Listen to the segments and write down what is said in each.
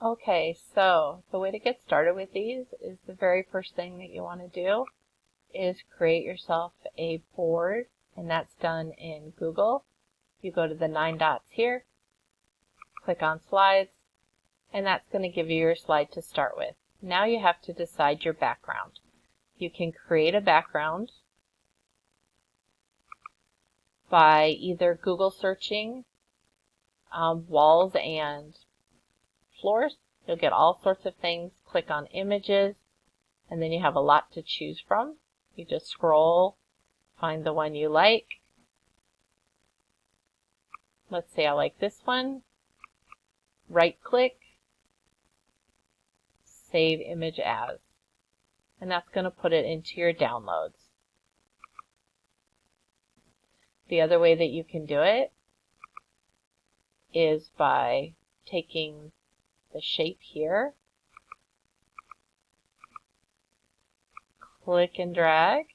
Okay, so the way to get started with these is the very first thing that you want to do is create yourself a board, and that's done in Google. You go to the 9 dots here, click on slides, and that's going to give you your slide to start with. Now you have to decide your background. You can create a background by either Google searching walls and floors. You'll get all sorts of things. Click on images, and then you have a lot to choose from. You just scroll, find the one you like. Let's say I like this one. Right click, save image as, and that's going to put it into your downloads. The other way that you can do it is by taking the shape here, click and drag,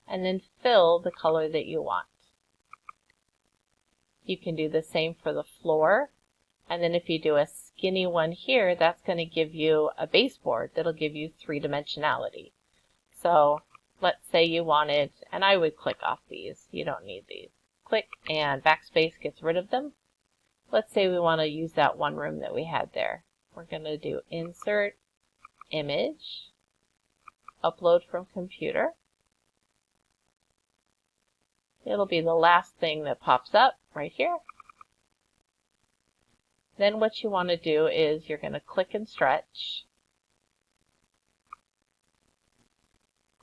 and then fill the color that you want. You can do the same for the floor, and then if you do a skinny one here, that's going to give you a baseboard that'll give you three-dimensionality. So let's say you wanted, and I would click off these, you don't need these. Click and backspace gets rid of them. Let's say we want to use that one room that we had there. We're going to do Insert, Image, Upload from Computer. It'll be the last thing that pops up right here. Then what you want to do is you're going to click and stretch.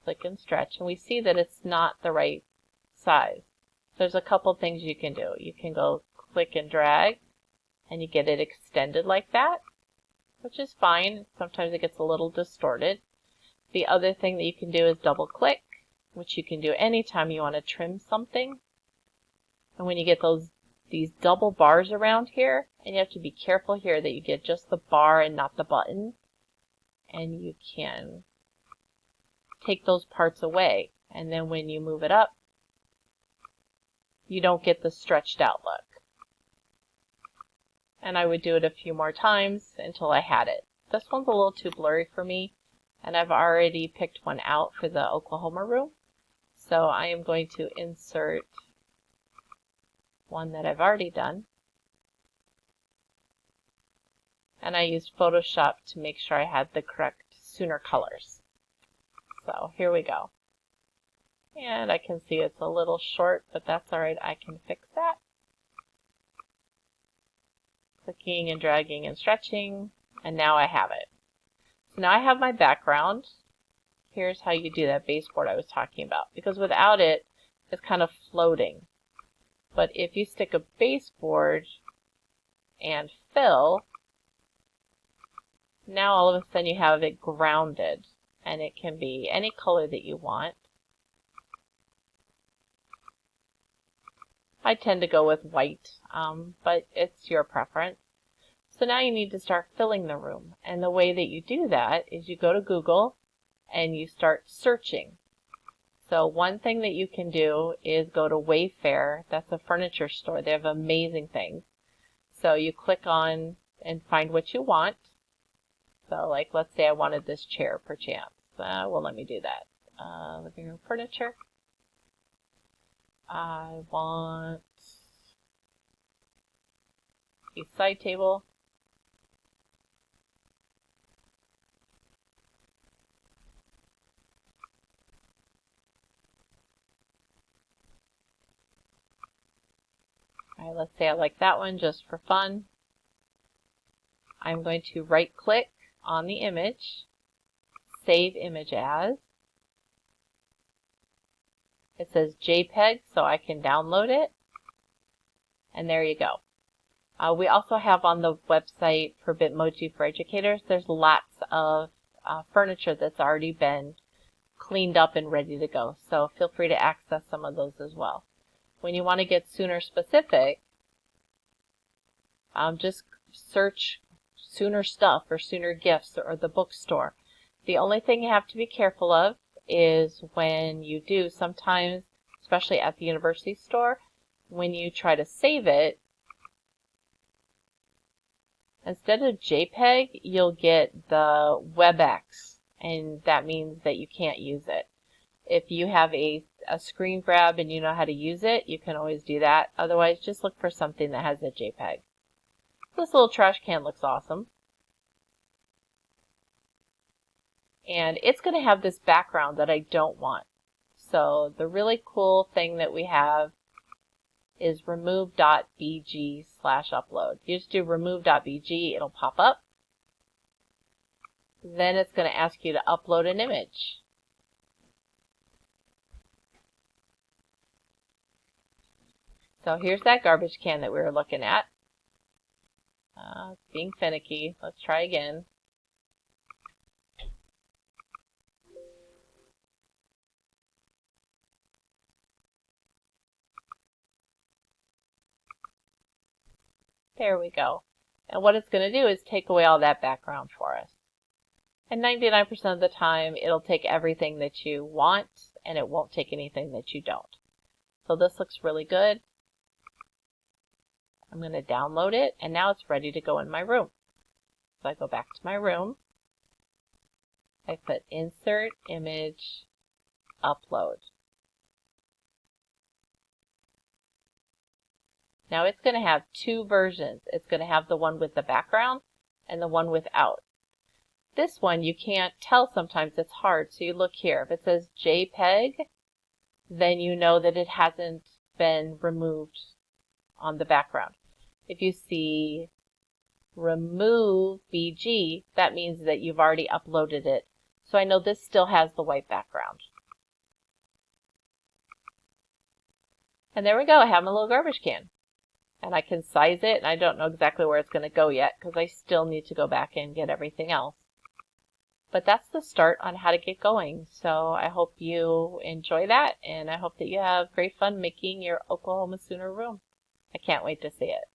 Click and stretch, and we see that it's not the right size. There's a couple things you can do. You can go click and drag, and you get it extended like that, which is fine. Sometimes it gets a little distorted. The other thing that you can do is double click, which you can do anytime you want to trim something. And when you get these double bars around here, and you have to be careful here that you get just the bar and not the button, and you can take those parts away, and then when you move it up, you don't get the stretched out look. And I would do it a few more times until I had it. This one's a little too blurry for me, and I've already picked one out for the Oklahoma room. So I am going to insert one that I've already done. And I used Photoshop to make sure I had the correct Sooner colors. So here we go. And I can see it's a little short, but that's all right. I can fix that. Clicking and dragging and stretching, and now I have it. So now I have my background. Here's how you do that baseboard I was talking about, because without it, it's kind of floating. But if you stick a baseboard and fill, now all of a sudden you have it grounded, and it can be any color that you want. I tend to go with white, but it's your preference. So now you need to start filling the room, and the way that you do that is you go to Google and you start searching. So one thing that you can do is go to Wayfair. That's a furniture store. They have amazing things. So you click on and find what you want. So like, let's say I wanted this chair perchance. Well, let me do that. Living room furniture. I want a side table. All right, let's say I like that one just for fun. I'm going to right click on the image, save image as. It says JPEG, so I can download it. And there you go. We also have on the website for Bitmoji for Educators, there's lots of furniture that's already been cleaned up and ready to go. So feel free to access some of those as well. When you want to get Sooner specific, just search Sooner stuff or Sooner gifts or the bookstore. The only thing you have to be careful of is when you do, sometimes, especially at the university store, when you try to save it, Instead of JPEG, you'll get the WebEx, and that means that you can't use it. If you have a screen grab and you know how to use it, you can always do that. Otherwise, just look for something that has a JPEG. This little trash can looks awesome. And it's going to have this background that I don't want. So the really cool thing that we have is remove.bg/upload. You just do remove.bg, it'll pop up. Then it's going to ask you to upload an image. So here's that garbage can that we were looking at. It's being finicky. Let's try again. There we go. And what it's going to do is take away all that background for us. And 99% of the time, it'll take everything that you want, and it won't take anything that you don't. So this looks really good. I'm going to download it, and now it's ready to go in my room. So I go back to my room. I put Insert, Image, Upload. Now it's going to have two versions. It's going to have the one with the background and the one without. This one you can't tell sometimes, it's hard. So you look here. If it says JPEG, then you know that it hasn't been removed on the background. If you see remove BG, that means that you've already uploaded it. So I know this still has the white background. And there we go. I have my little garbage can. And I can size it, and I don't know exactly where it's going to go yet because I still need to go back and get everything else. But that's the start on how to get going. So I hope you enjoy that, and I hope that you have great fun making your Oklahoma Sooner room. I can't wait to see it.